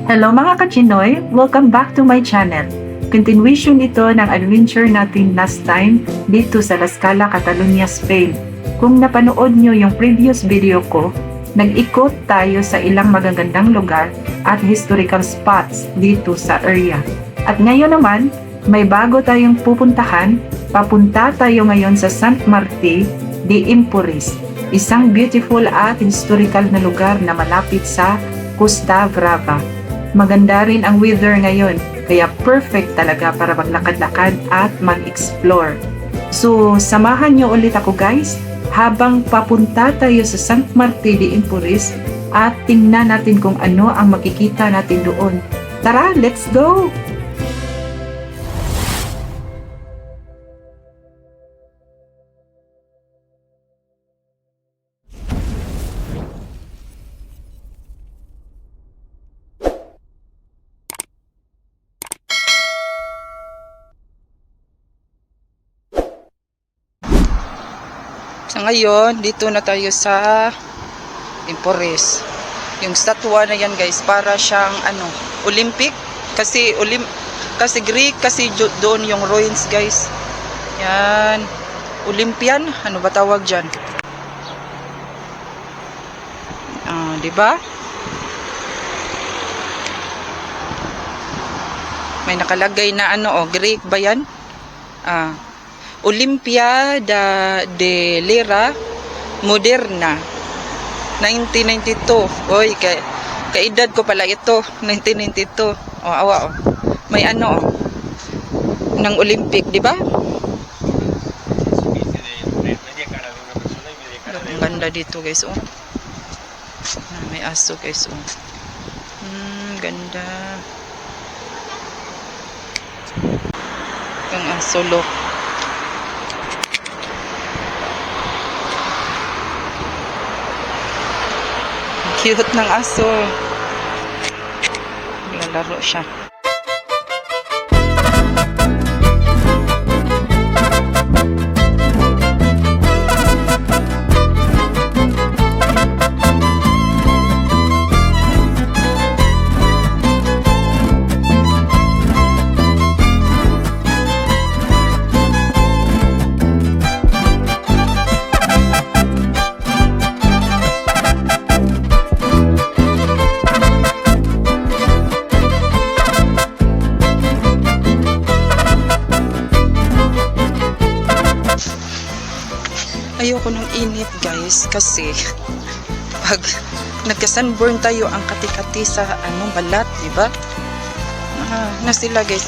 Hello mga ka-Chinoy! Welcome back to my channel. Continuation ito ng adventure natin last time dito sa La Scala, Catalonia, Spain. Kung napanood nyo yung previous video ko, nag-ikot tayo sa ilang magagandang lugar at historical spots dito sa area. At ngayon naman, may bago tayong pupuntahan. Papunta tayo ngayon sa Sant Martí de Empúries, isang beautiful at historical na lugar na malapit sa Costa Brava. Maganda rin ang weather ngayon, kaya perfect talaga para maglakad-lakad at mag-explore. So, samahan nyo ulit ako guys, habang papunta tayo sa Sant Martí de Empúries at tingnan natin kung ano ang makikita natin doon. Tara, let's go! Sa ngayon, dito na tayo sa Empúries. Yung statwa na yan guys, para siyang Olympic. Kasi Greek, kasi doon yung ruins guys. Yan. Olympian, ano ba tawag dyan? Diba? May nakalagay na Greek ba yan? Olimpiada de l'Era Moderna 1992. Oy, kaedad ko pala ito, 1992. Awa. May ng Olympic, di ba? Ang ganda dito, guys, may aso, guys, ganda. Ang aso, look. Cute ng aso. Naglalaro siya. Ayoko ng init guys, kasi pag nagka-sunburn tayo ang kati-kati sa balat, di ba? Na sila guys,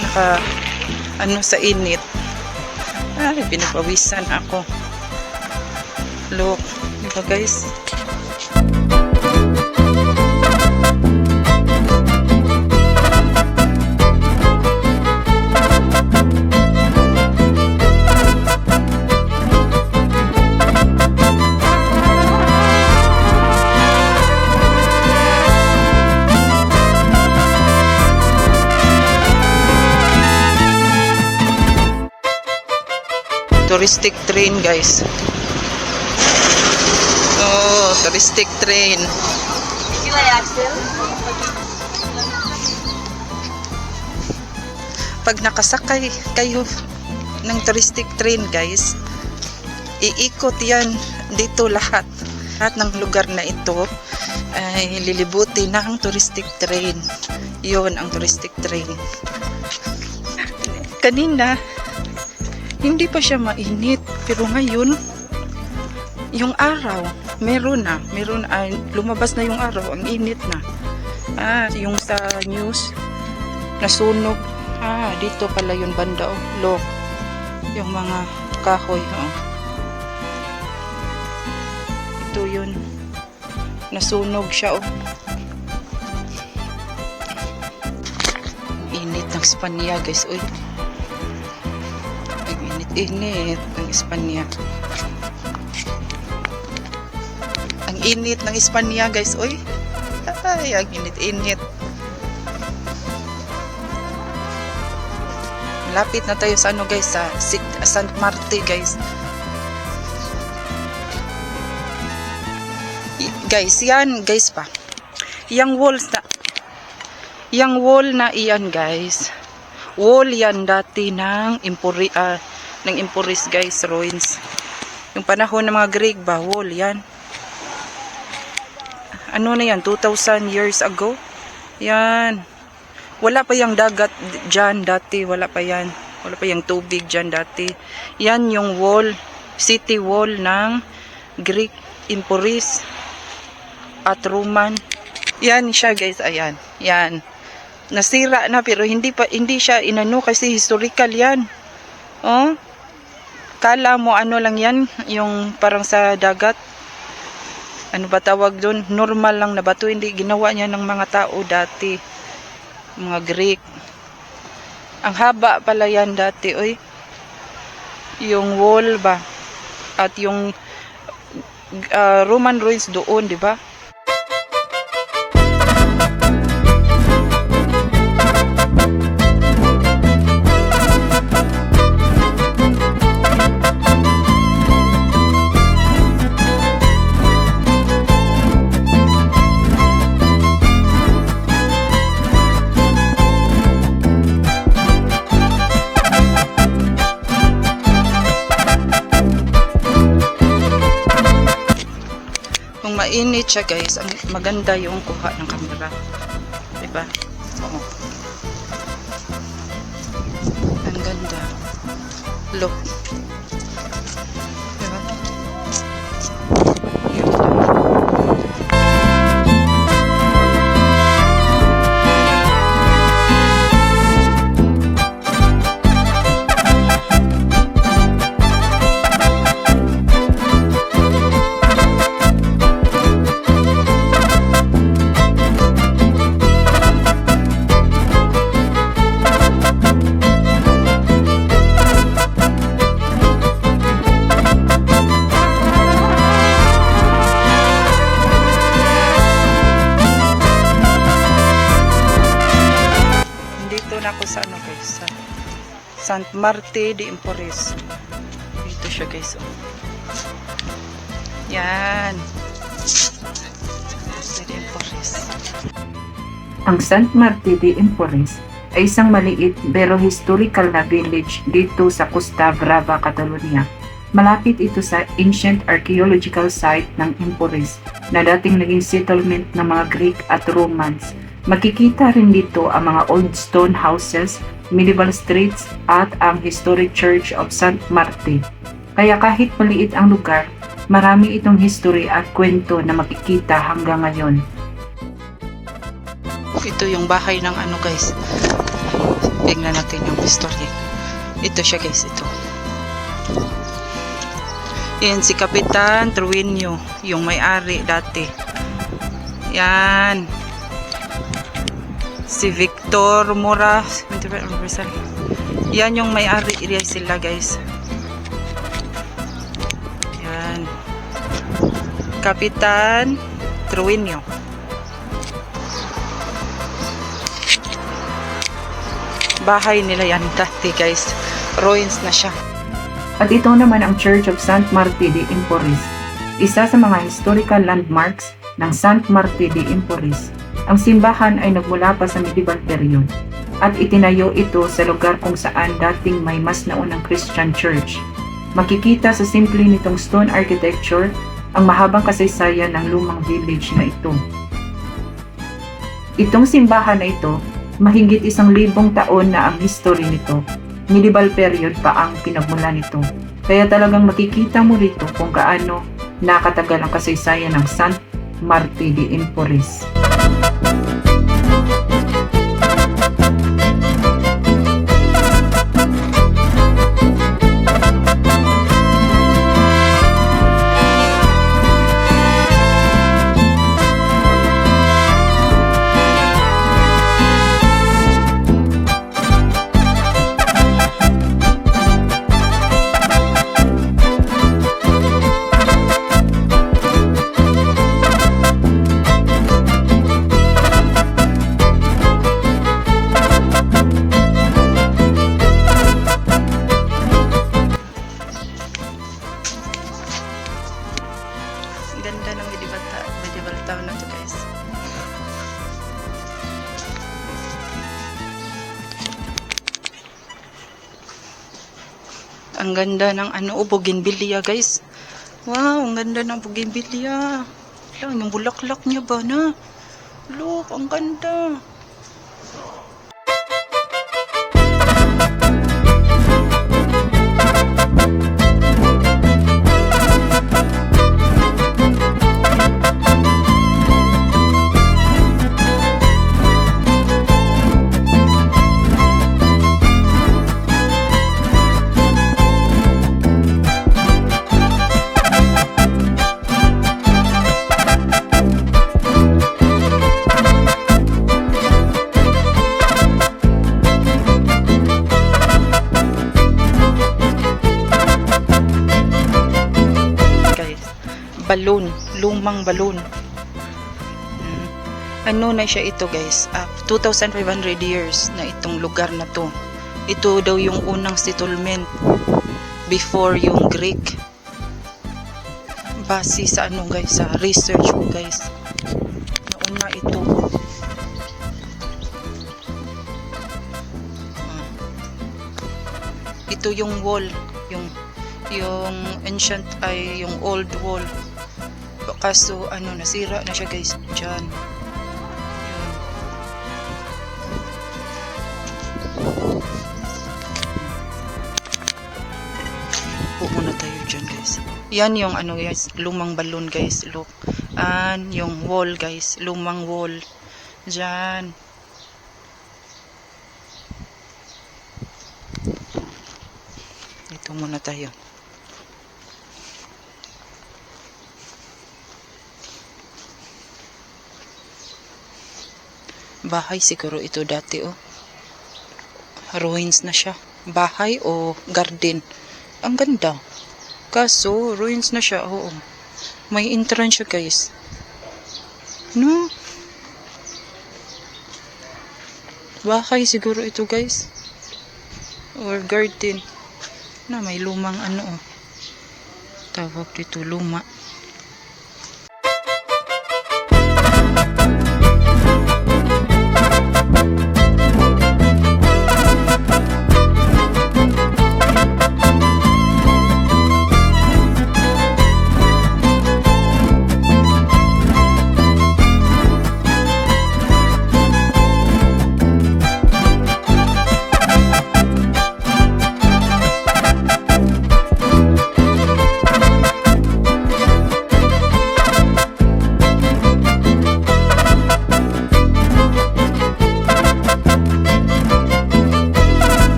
naka sa init. Pinapawisan ako. Look, di ba guys? Touristic train guys. Touristic train. Pag nakasakay kayo ng touristic train guys, iikot yan dito lahat ng lugar na ito ay lilibuti ng touristic train. Yon ang touristic train. Kanina hindi pa siya mainit, pero ngayon yung araw lumabas na yung araw, ang init na. Yung sa news nasunog, dito pala yung banda, look, yung mga kahoy, ito yun, nasunog siya, init ng Espanya guys, init ng Espanya. Ang init ng Espanya guys, ay, ang init. Malapit na tayo sa guys, sa Sant Martí guys. Guys, yan guys pa. Yang wall na iyan guys. Wall yan dati ng Emporis guys, ruins. Yung panahon ng mga Greek ba, wall yan. Ano na yan, 2,000 years ago? Yan. Wala pa yung dagat dyan dati, wala pa yan. Wala pa yung tubig dyan dati. Yan yung wall, city wall ng Greek, Emporis at Roman. Yan siya guys, ayan. Yan. Nasira na pero hindi siya inano kasi historical yan. Oh. Kala mo ano lang yan, yung parang sa dagat. Ano ba tawag doon? Normal lang na bato, hindi ginawa niya ng mga tao dati. Mga Greek. Ang haba pala yan dati, oy. Yung wall ba? At yung Roman ruins doon, di ba? Kung mainit siya guys, ang maganda yung kuha ng camera. Diba? Oo. Ang ganda. Look. Diba? Yun. Na ako sa ano guys, sa Sant Marte de Emporis. Dito siya guys, oh. Yan. De Emporis. Ang Sant Marte de Emporis ay isang maliit pero historical na village dito sa Costa Brava, Catalonia. Malapit ito sa ancient archaeological site ng Emporis na dating naging settlement ng mga Greek at Romans. Makikita rin dito ang mga old stone houses, medieval streets at ang historic church of Sant Marte. Kaya kahit maliit ang lugar, marami itong history at kwento na makikita hanggang ngayon. Ito yung bahay ng ano guys. Tingnan natin yung history. Ito siya guys, ito. Yan si Kapitan Truinio, yung may-ari dati. Yan. Si Victor Mora. Yan yung may-ari sila guys. Yan. Kapitan Truinio. Bahay nila yan dati guys. Ruins na siya. At ito naman ang Church of Sant Marte de Emporis, isa sa mga historical landmarks ng Sant Marte de Emporis. Ang simbahan ay nagmula pa sa medieval period at itinayo ito sa lugar kung saan dating may mas naunang Christian church. Makikita sa simple nitong stone architecture ang mahabang kasaysayan ng lumang village na ito. Itong simbahan na ito, mahigit 1,000 taon na ang history nito. Medieval period pa ang pinagmula nito. Kaya talagang makikita mo rito kung gaano nakatagal ang kasaysayan ng Sant Marte de Emporis. taon na to guys. Ang ganda ng bougainvillea guys. Wow, ang ganda ng bougainvillea. Lang, yung bulaklak niya ba na? Look, ang ganda. Balloon, lumang balloon. Ano na siya ito guys, 2,500 years na itong lugar na to. Ito daw yung unang settlement before yung Greek. Base sa guys, sa research ko guys. Nauna ito. Ito yung wall, yung ancient ay yung old wall. Kaso nasira na siya guys dyan. Upo muna tayo dyan guys. Yan yung guys, lumang balloon guys. Look. Yung wall guys, lumang wall. Dyan. Ito muna tayo. Bahay siguro ito dati ruins na siya. Bahay o garden. Ang ganda. Kaso ruins na siya. Oo. May entrance siya guys. No? Bahay siguro ito guys. Or garden. Na may lumang tawag dito luma.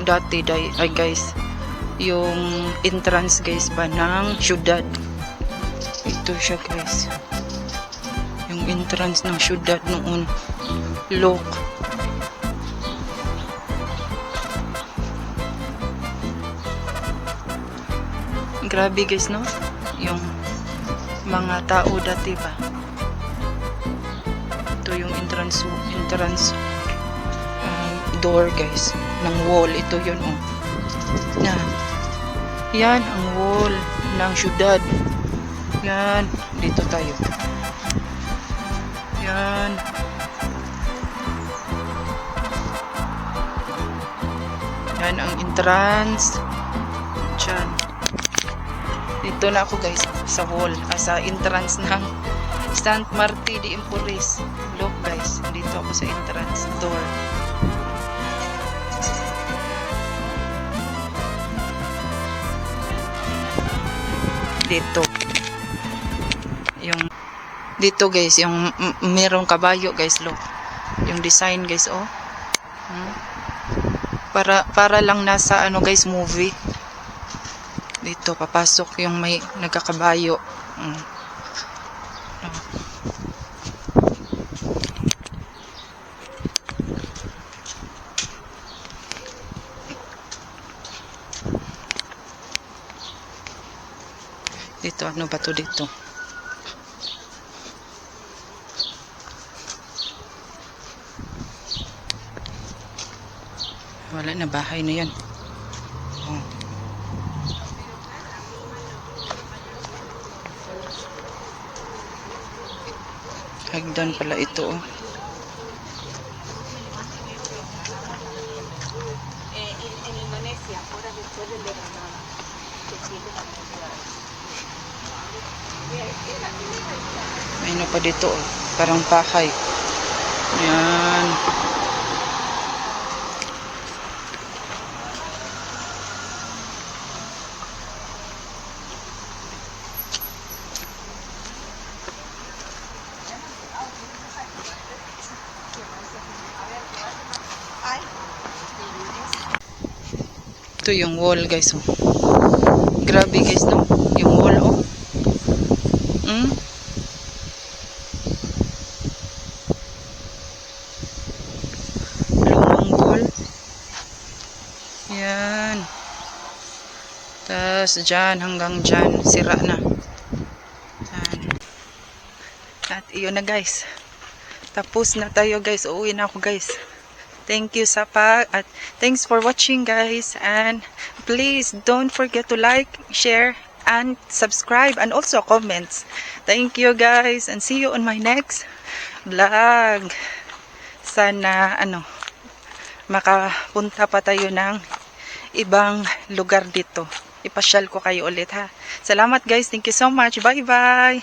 Dati ay guys, yung entrance guys ba ng syudad. Ito siya guys, yung entrance ng syudad noon. Look, grabe guys, no? Yung mga tao dati ba. Ito yung entrance door guys ng wall. Ito yun yan ang wall ng syudad. Yan, dito tayo. Yan, yan ang entrance dyan. Dito na ako guys sa wall, sa entrance ng Sant Marti de Emporis. Look guys, dito ako sa entrance door. Dito. Yung dito guys, yung merong kabayo guys, look. Yung design guys, oh. Para lang nasa ano guys, movie. Dito papasok yung may nagkakabayo. Dito, ano ba to dito? Wala na, bahay na yan. Oh. Hagdan pala ito, oh. En Indonesia, ahora después de Lebanon, que Chile también. May ano pa dito, oh. Parang bahay. Yan. Ito yung wall guys, oh. Grabe guys, no? Yung wall, oh. Lumang wall. Yan. Tas dyan hanggang dyan sira na. Yan. At iyon na guys. Tapos na tayo guys. Uuwi na ako guys. Thank you at thanks for watching guys, and please don't forget to like, share and subscribe and also comments. Thank you guys and see you on my next vlog. Sana makapunta pa tayo ng ibang lugar dito. Ipasyal ko kayo ulit ha. Salamat guys. Thank you so much. Bye bye.